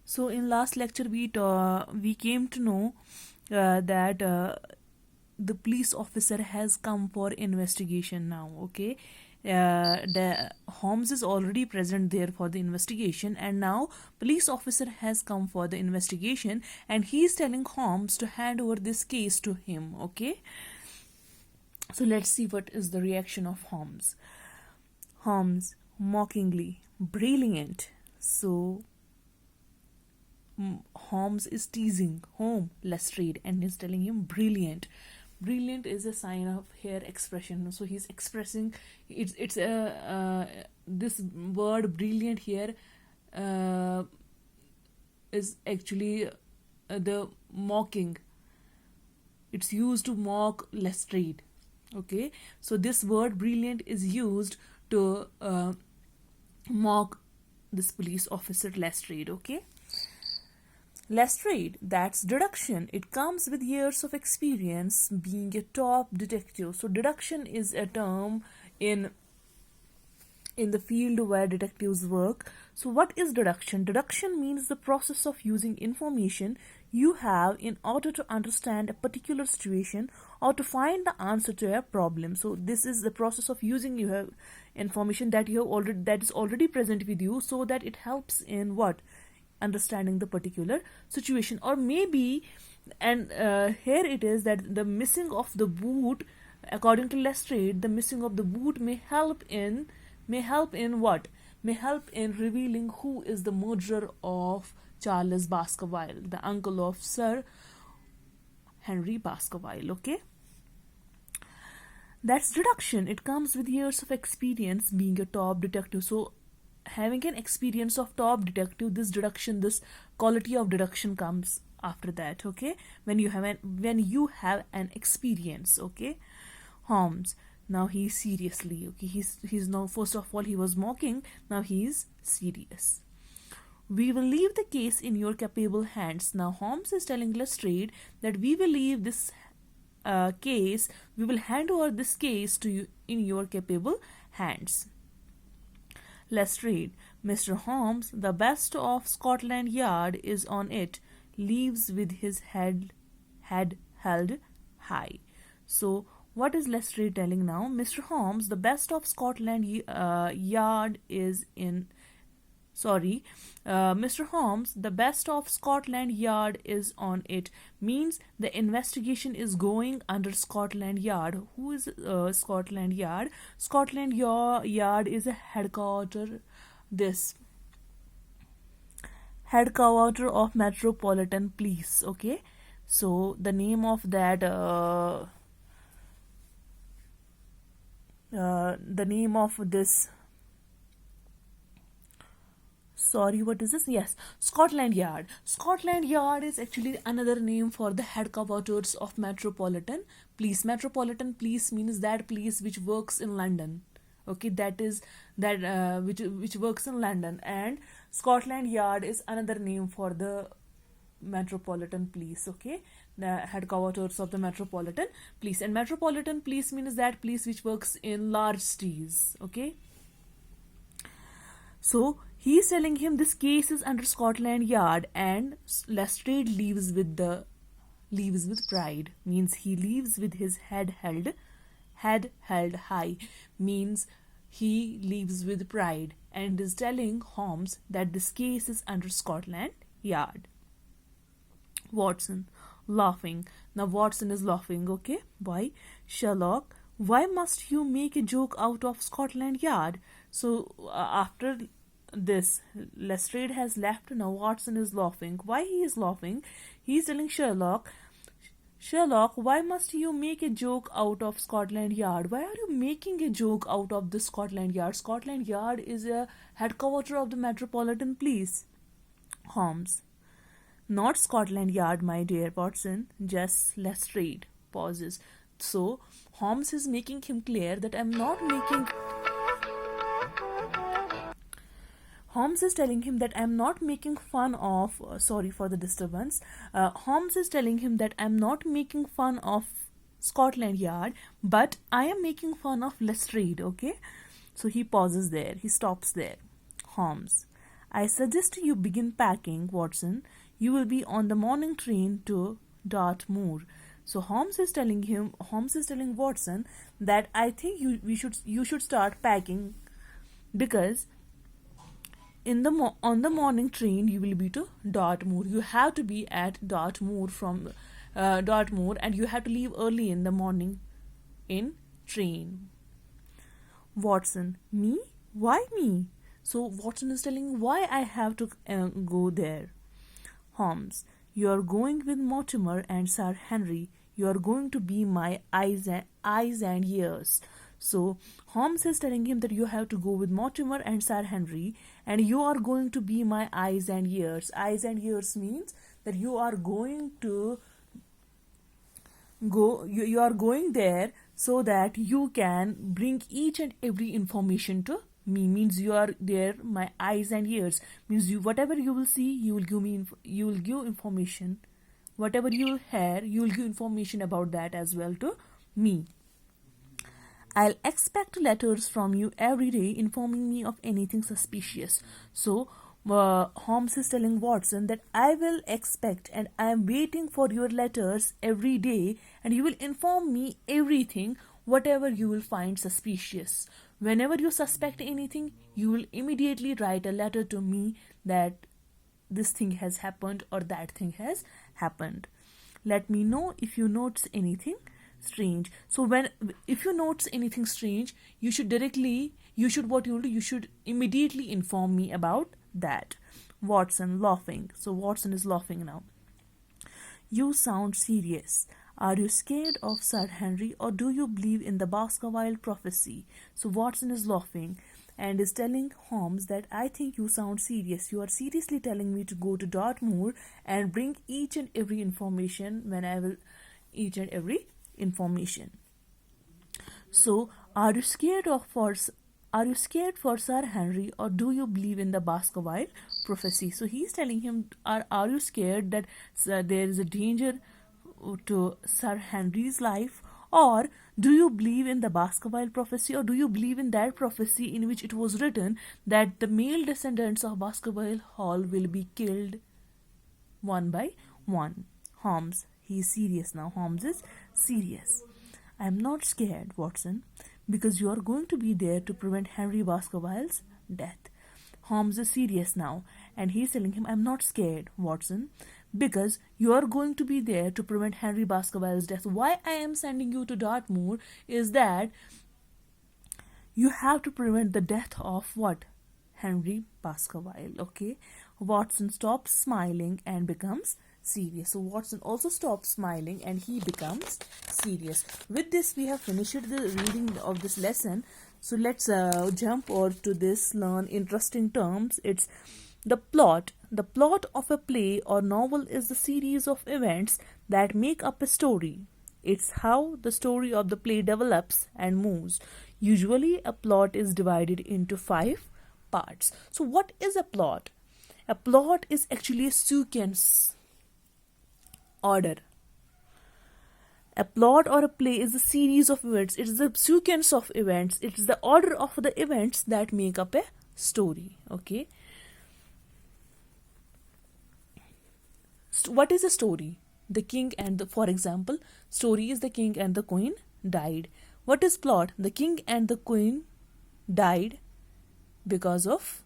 So in last lecture we came to know that the police officer has come for investigation now. Okay, the Holmes is already present there for the investigation, and now police officer has come for the investigation, and he is telling Holmes to hand over this case to him. Okay, so let's see what is the reaction of Holmes. Holmes mockingly, brilliant. So Holmes is teasing home Lestrade and is telling him brilliant. Brilliant is a sign of hair expression. So he's expressing it's a this word brilliant here uh, is actually the mocking. It's used to mock Lestrade. Okay, so this word brilliant is used to mock this police officer Lestrade. Okay, Lestrade, that's deduction. It comes with years of experience being a top detective. So deduction is a term in the field where detectives work. So what is deduction? Deduction means the process of using information you have in order to understand a particular situation or to find the answer to a problem. So this is the process of using you have information that you have already that is already present with you, so that it helps in what? Understanding the particular situation. Or maybe, and here it is that the missing of the boot, according to Lestrade, the missing of the boot may help in what? May help in revealing who is the murderer of Charles Baskerville, the uncle of Sir Henry Baskerville. Okay, that's deduction. It comes with years of experience being a top detective. So having an experience of top detective, this deduction, this quality of deduction comes after that. Okay, when you have an experience. Okay, Holmes, now he's seriously, okay, he's now, first of all he was mocking, now he's serious. We will leave the case in your capable hands. Now Holmes is telling Lestrade that we will leave this case, we will hand over this case to you in your capable hands. Lestrade, Mr. Holmes, the best of Scotland Yard is on it, leaves with his head held high. So what is Lestrade telling now? Mr. Holmes, the best of Scotland Yard is in. Sorry, Mr. Holmes, the best of Scotland Yard is on it. Means the investigation is going under Scotland Yard. Who is Scotland Yard? Scotland Yard is a headquarter. This headquarter of Metropolitan Police. Okay, so the name of that. The name of this, sorry, what is this? Yes, Scotland Yard. Scotland Yard is actually another name for the headquarters of Metropolitan Police. Metropolitan Police means that police which works in London. Okay, that is that which works in London, and Scotland Yard is another name for the Metropolitan Police. Okay, the headquarters of the Metropolitan Police, and Metropolitan Police means that police which works in large cities. Okay, so he's telling him this case is under Scotland Yard, and Lestrade leaves with pride. Means he leaves with his head held high. Means he leaves with pride and is telling Holmes that this case is under Scotland Yard. Watson, laughing. Now Watson is laughing. Okay, why? Sherlock, why must you make a joke out of Scotland Yard? So after this, Lestrade has left. Now Watson is laughing. Why he is laughing? He is telling Sherlock, why must you make a joke out of Scotland Yard? Why are you making a joke out of the Scotland Yard? Scotland Yard is a headquarter of the Metropolitan Police. Holmes, not Scotland Yard, my dear Watson, just Lestrade. Pauses. So Holmes is making him clear that Holmes is telling him that I'm not making fun of. Sorry for the disturbance. Holmes is telling him that I'm not making fun of Scotland Yard, but I am making fun of Lestrade. Okay, so he pauses there. He stops there. Holmes, I suggest you begin packing, Watson. You will be on the morning train to Dartmoor. So Holmes is telling Watson that I think you should start packing because on the morning train you will be to Dartmoor. You have to be at Dartmoor from Dartmoor, and you have to leave early in the morning in train. Watson, me? Why me? So Watson is telling why I have to go there. Holmes, you are going with Mortimer and Sir Henry. You are going to be my eyes and ears. So Holmes is telling him that you have to go with Mortimer and Sir Henry, and you are going to be my eyes and ears. Eyes and ears means that you are going to you are going there so that you can bring each and every information to me. Means you are there, my eyes and ears, means you, whatever you will see, you will give me you will give information. Whatever you will hear, you will give information about that as well to me. I'll expect letters from you every day informing me of anything suspicious. So Holmes is telling Watson that I will expect and I am waiting for your letters every day, and you will inform me everything, whatever you will find suspicious. Whenever you suspect anything, you will immediately write a letter to me that this thing has happened or that thing has happened. Let me know if you notice anything strange. So if you notice anything strange, you should immediately inform me about that. Watson laughing. So Watson is laughing now. You sound serious. Are you scared of Sir Henry, or do you believe in the Baskerville prophecy? So Watson is laughing and is telling Holmes that I think you sound serious. You are seriously telling me to go to Dartmoor and bring each and every information So are you scared for Sir Henry, or do you believe in the Baskerville prophecy? So he's telling him, are you scared that there is a danger to Sir Henry's life, or do you believe in the Baskerville prophecy, or do you believe in that prophecy in which it was written that the male descendants of Baskerville Hall will be killed one by one? Holmes, he is serious now. Holmes is serious. I am not scared, Watson, because you are going to be there to prevent Henry Baskerville's death. Holmes is serious now, and he's telling him, I'm not scared, Watson, because you are going to be there to prevent Henry Baskerville's death. Why I am sending you to Dartmoor is that you have to prevent the death of what? Henry Baskerville, okay? Watson stops smiling and becomes serious. So Watson also stops smiling and he becomes serious. With this, we have finished the reading of this lesson. So let's jump over to this, learn interesting terms. It's the plot. The plot of a play or novel is the series of events that make up a story. It's how the story of the play develops and moves. Usually, a plot is divided into 5 parts. So what is a plot? A plot is actually a sequence order. A plot or a play is a series of events. It is a sequence of events. It is the order of the events that make up a story. Okay. What is a story? The king and the, for example, story is the king and the queen died. What is plot? The king and the queen died because of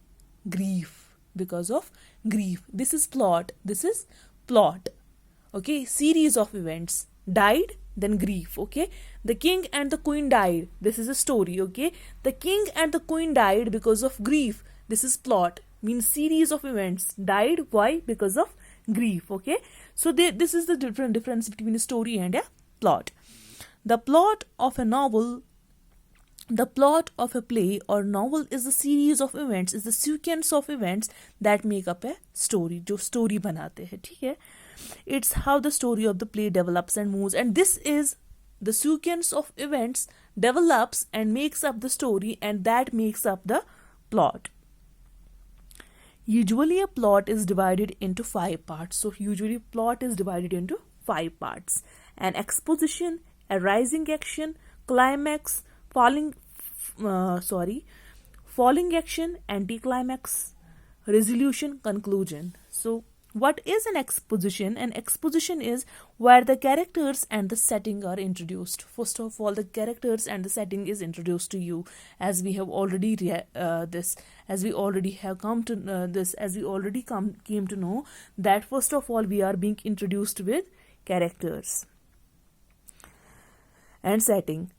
grief. Because of grief. This is plot. This is plot. Okay, series of events. Died, then grief. Okay, the king and the queen died. This is a story. Okay, the king and the queen died because of grief. This is plot. Means series of events. Died. Why? Because of grief. Okay, so this is the difference between a story and a plot. The plot of a novel, the plot of a play or novel is a series of events, is the sequence of events that make up a story. जो story बनाते हैं, ठीक है? It's how the story of the play develops and moves, and this is the sequence of events develops and makes up the story, and that makes up the plot. Usually a plot is divided into 5 parts. So usually plot is divided into 5 parts. An exposition, a rising action, climax, falling action, anticlimax, Resolution, conclusion. So what is an exposition? An exposition is where the characters and the setting are introduced. First of all, the characters and the setting is introduced to you, as we have already as we already have come to as we already came to know that first of all we are being introduced with characters and setting.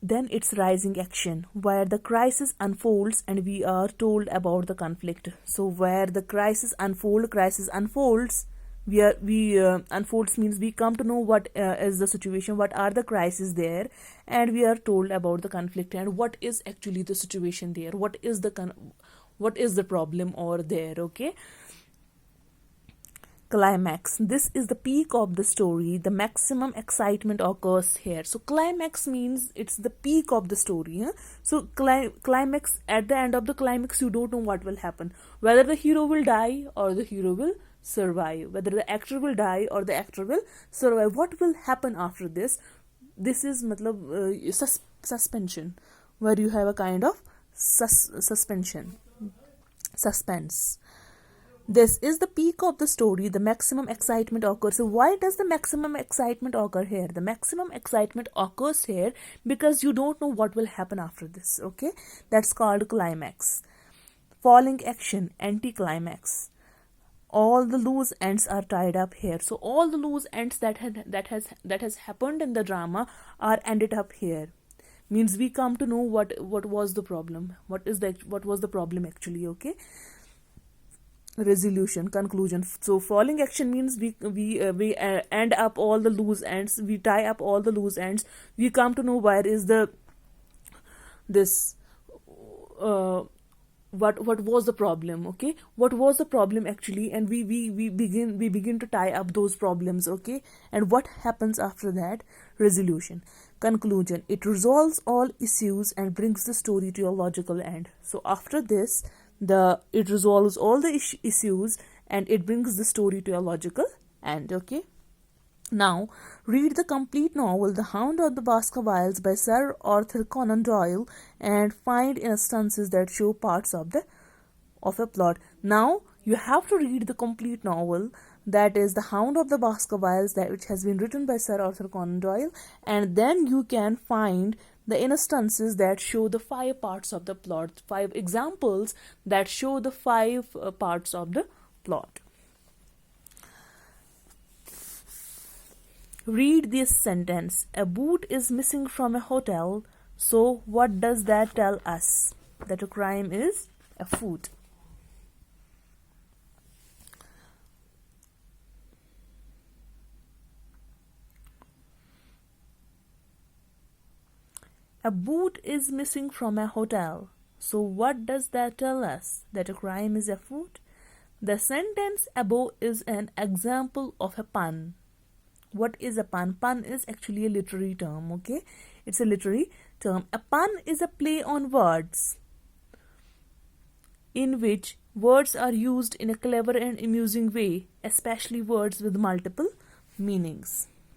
Then it's rising action, where the crisis unfolds and we are told about the conflict. So where the crisis unfolds, unfolds means we come to know what is the situation, what are the crises there, and we are told about the conflict and what is actually the situation there, what is the problem or there. Okay. Climax. This is the peak of the story. The maximum excitement occurs here. So climax means it's the peak of the story. Huh? So climax, at the end of the climax, you don't know what will happen. Whether the hero will die or the hero will survive. Whether the actor will die or the actor will survive. What will happen after this? This is suspension, where you have a kind of suspense. This is the peak of the story. The maximum excitement occurs. So why does the maximum excitement occur here? The maximum excitement occurs here because you don't know what will happen after this. Okay, that's called climax. Falling action, anticlimax. All the loose ends are tied up here. So all the loose ends that has happened in the drama are ended up here. Means we come to know what was the problem. What was the problem actually? Okay. Resolution, conclusion. So falling action means we end up all the loose ends, we tie up all the loose ends, we come to know where is what was the problem. Okay, what was the problem actually, and we begin to tie up those problems. Okay, and what happens after that? Resolution, conclusion. It resolves all issues and brings the story to a logical end. So after this, it resolves all the issues and it brings the story to a logical end. Okay. Now, read the complete novel The Hound of the Baskervilles by Sir Arthur Conan Doyle and find instances that show parts of a plot. Now, you have to read the complete novel, that is The Hound of the Baskervilles, which has been written by Sir Arthur Conan Doyle, and then you can find the instances that show the 5 parts of the plot, 5 examples that show the 5 parts of the plot. Read this sentence. A boot is missing from a hotel. So what does that tell us? That a crime is afoot. A boot is missing from a hotel. So what does that tell us? That a crime is afoot? The sentence above is an example of a pun. What is a pun? Pun is actually a literary term. Okay, it's a literary term. A pun is a play on words in which words are used in a clever and amusing way, especially words with multiple meanings.